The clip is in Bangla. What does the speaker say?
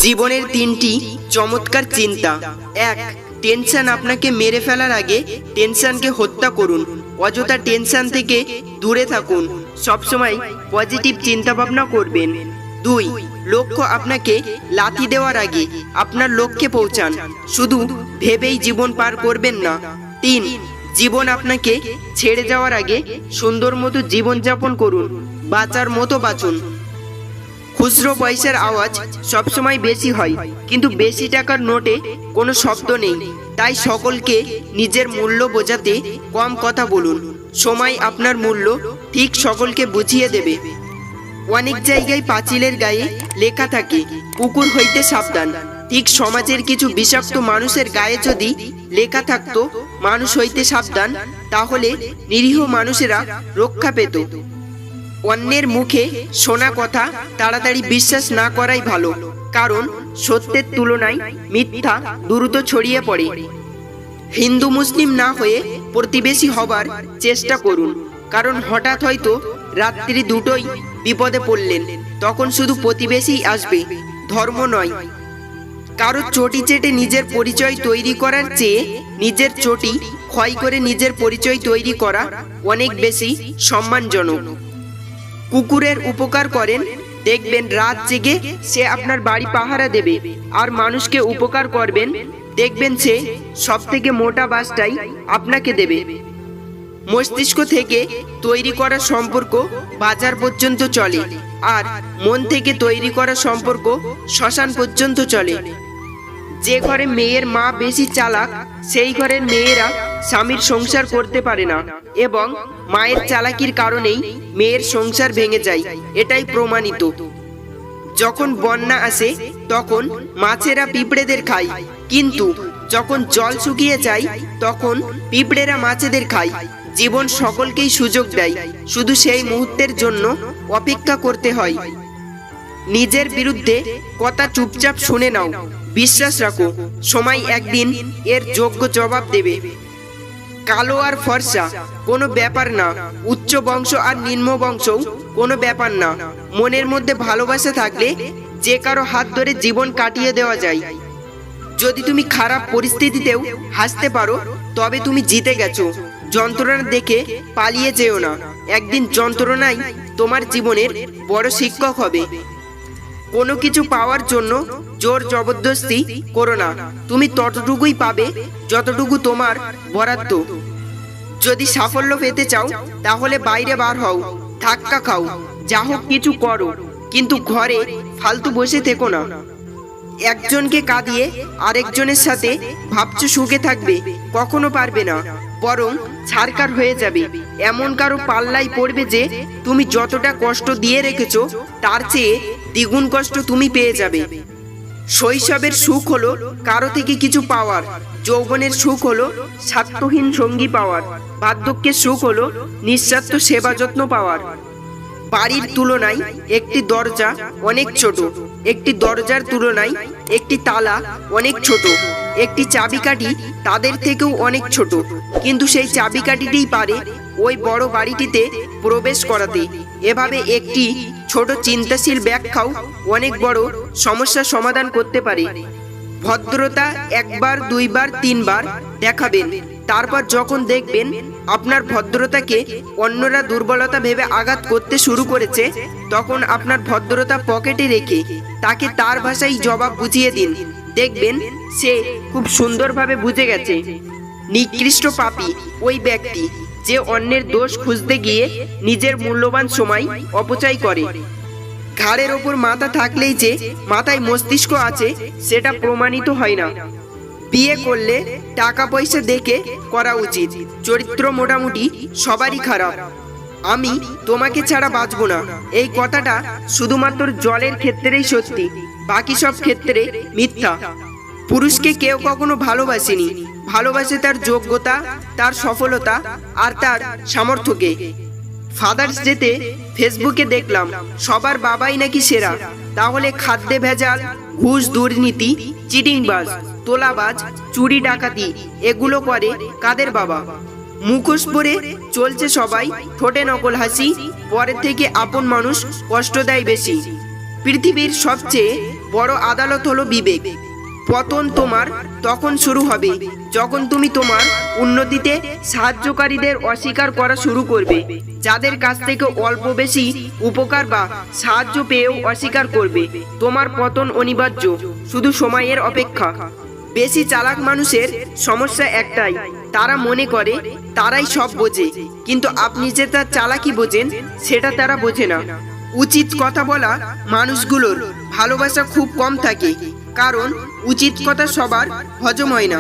জীবনের তিনটি চমৎকার চিন্তা। এক, টেনশন আপনাকে মেরে ফেলার আগে টেনশনকে হত্যা করুন। অযথা টেনশন থেকে দূরে থাকুন, সবসময় পজিটিভ চিন্তা ভাবনা করবেন। দুই, লক্ষ্য আপনাকে লাথি দেওয়ার আগে আপনার লক্ষ্যে পৌঁছান, শুধু ভেবেই জীবন পার করবেন না। তিন, জীবন আপনাকে ছেড়ে যাওয়ার আগে সুন্দর মতো জীবনযাপন করুন, বাঁচার মতো বাঁচুন। খুচরো পয়সার আওয়াজ সবসময় বেশি হয়, কিন্তু বেশি টাকার নোটে কোনো শব্দ নেই। তাই সকলকে নিজের মূল্য বোঝাতে কম কথা বলুন। সময় আপনার মূল্য ঠিক সকলকে বুঝিয়ে দেবে। অনেক জায়গায় পাঁচিলের গায়ে লেখা থাকে, কুকুর হইতে সাবধান। ঠিক সমাজের কিছু বিষাক্ত মানুষের গায়ে যদি লেখা থাকতো, মানুষ হইতে সাবধান, তাহলে নিরীহ মানুষেরা রক্ষা পেত। অন্যের মুখে শোনা কথা তাড়াতাড়ি বিশ্বাস না করাই ভালো, কারণ সত্যের তুলনায় মিথ্যা দ্রুত ছড়িয়ে পড়ে। হিন্দু মুসলিম না হয়ে প্রতিবেশী হবার চেষ্টা করুন, কারণ হঠাৎ হয়তো রাত্রি দুটোই বিপদে পড়লেন, তখন শুধু প্রতিবেশী আসবে, ধর্ম নয়। কারো চটি চেটে নিজের পরিচয় তৈরি করার চেয়ে নিজের চটি ক্ষয় করে নিজের পরিচয় তৈরি করা অনেক বেশি সম্মানজনক। কুকুরের উপকার করেন, দেখবেন রাত জেগে সে আপনার বাড়ি পাহারা দেবে। আর মানুষকে উপকার করবেন, দেখবেন সে সব থেকে মোটা বাসটাই আপনাকে দেবে। মস্তিষ্ক থেকে তৈরি করা সম্পর্ক বাজার পর্যন্ত চলে, আর মন থেকে তৈরি করা সম্পর্ক শ্মশান পর্যন্ত চলে। যে ঘরে মেয়ের মা বেশি চালাক, সেই ঘরের মেয়েরা স্বামীর সংসার করতে পারে না, এবং মায়ের চালাকির কারণেই মেয়ের সংসার ভেঙে যায়, এটাই প্রমাণিত। যখন বন্যা আসে তখন মাছেরা পিঁপড়েদের খায়, কিন্তু যখন জল শুকিয়ে যায় তখন পিঁপড়েরা মাছেদের খায়। জীবন সকলকেই সুযোগ দেয়, শুধু সেই মুহূর্তের জন্য অপেক্ষা করতে হয়। নিজের বিরুদ্ধে কথা চুপচাপ শুনে নাও, বিশ্বাস রাখো, সময় একদিন এর যোগ্য জবাব দেবে। কালো আর ফর্সা কোনো ব্যাপার না, উচ্চ বংশ আর নিম্ন বংশও কোনো ব্যাপার না। মনের মধ্যে ভালোবাসা থাকলে যে কারো হাত ধরে জীবন কাটিয়ে দেওয়া যায়। যদি তুমি খারাপ পরিস্থিতিতেও হাসতে পারো, তবে তুমি জিতে গেছো। যন্ত্রণা দেখে পালিয়ে যেও না, একদিন যন্ত্রণাই তোমার জীবনের বড় শিক্ষক হবে। কোনো কিছু পাওয়ার জন্য জোর জবরদস্তি করো না, তুমি ততটুকুই পাবে যতটুকু তোমার বরাদ্দ। যদি সাফল্য পেতে চাও, তাহলে বাইরে বার হও, ধাক্কা খাও, যা হোক কিছু করো, কিন্তু ঘরে ফালতু বসে থেকো না। একজনকে কাঁদিয়ে আরেকজনের সাথে ভাবছো সুখে থাকবে, কখনো পারবে না, বরং ছারকার হয়ে যাবে। এমন কারো পাল্লায় পড়বে যে তুমি যতটা কষ্ট দিয়ে রেখেছো তার চেয়ে দ্বিগুণ কষ্ট তুমি পেয়ে যাবে। শৈশবের সুখ হলো কারো থেকে কিছু পাওয়ার, যৌবনের সুখ হলো স্বার্থহীন সঙ্গী পাওয়ার, বার্ধক্যের সুখ হলো নিঃস্বার্থ সেবা যত্ন পাওয়ার। বাড়ির তুলনায় একটি দরজা অনেক ছোট, একটি দরজার তুলনায় একটি তালা অনেক ছোট, একটি চাবিকাঠি তাদের থেকেও অনেক ছোট, কিন্তু সেই চাবিকাঠিটিই পারে ওই বড় বাড়িটিতে প্রবেশ করাতে। এভাবে একটি ছোট চিন্তাশীল ব্যাখ্যাও অনেক বড় সমস্যার সমাধান করতে পারে। ভদ্রতা একবার, দুইবার, তিনবার দেখাবেন, তারপর যখন দেখবেন আপনার ভদ্রতাকে অন্যরা দুর্বলতা ভেবে আঘাত করতে শুরু করেছে, তখন আপনার ভদ্রতা পকেটে রেখে তাকে তার ভাষায় জবাব বুঝিয়ে দিন। দেখবেন সে খুব সুন্দরভাবে বুঝে গেছে। নিকৃষ্ট পাপী ওই ব্যক্তি যে অন্যের দোষ খুঁজতে গিয়ে নিজের মূল্যবান সময় অপচয় করে। ঘাড়ের ওপর মাথা থাকলেই যে মাথায় মস্তিষ্ক আছে সেটা প্রমাণিত হয় না। বিয়ে করলে টাকা পয়সা দেখে করা উচিত, চরিত্র মোটামুটি সবারই খারাপ। আমি তোমাকে ছাড়া বাঁচব না, এই কথাটা শুধুমাত্র জলের ক্ষেত্রেই সত্যি, বাকি সব ক্ষেত্রে মিথ্যা। পুরুষকে কেউ কখনো ভালোবাসেনি, ভালোবাসে তার যোগ্যতা, তার সফলতা আর তার সামর্থ্যকে। ফাদার্স ডেতে ফেসবুকে দেখলাম সবার বাবাই নাকি সেরা, তাহলে খাদ্যে ভেজাল, ঘুষ, দুর্নীতি, চিটিংবাজ, তোলাবাজ, চুরি ডাকাতি এগুলো করে কাদের বাবা? মুখোশ পরে চলছে সবাই, ঠোঁটে নকল হাসি, পরের থেকে আপন মানুষ কষ্ট দেয় বেশি। পৃথিবীর সবচেয়ে বড় আদালত হলো বিবেক। পতন তোমার তখন শুরু হবে যখন তুমি তোমার উন্নতিতে সাহায্যকারীদের অস্বীকার করা শুরু করবে, যাদের কাছ থেকে অল্প বেশি উপকার বা সাহায্য পেয়েও অস্বীকার করবে। তোমার পতন অনিবার্য, শুধু সময়ের অপেক্ষা। বেশি চালাক মানুষের সমস্যা একটাই, তারা মনে করে তারাই সব বোঝে, কিন্তু আপনি যে তার চালাকি বোঝেন সেটা তারা বোঝে না। উচিত কথা বলা মানুষগুলোর ভালোবাসা খুব কম থাকে, কারণ উচিত কথা সবার হজম হয় না।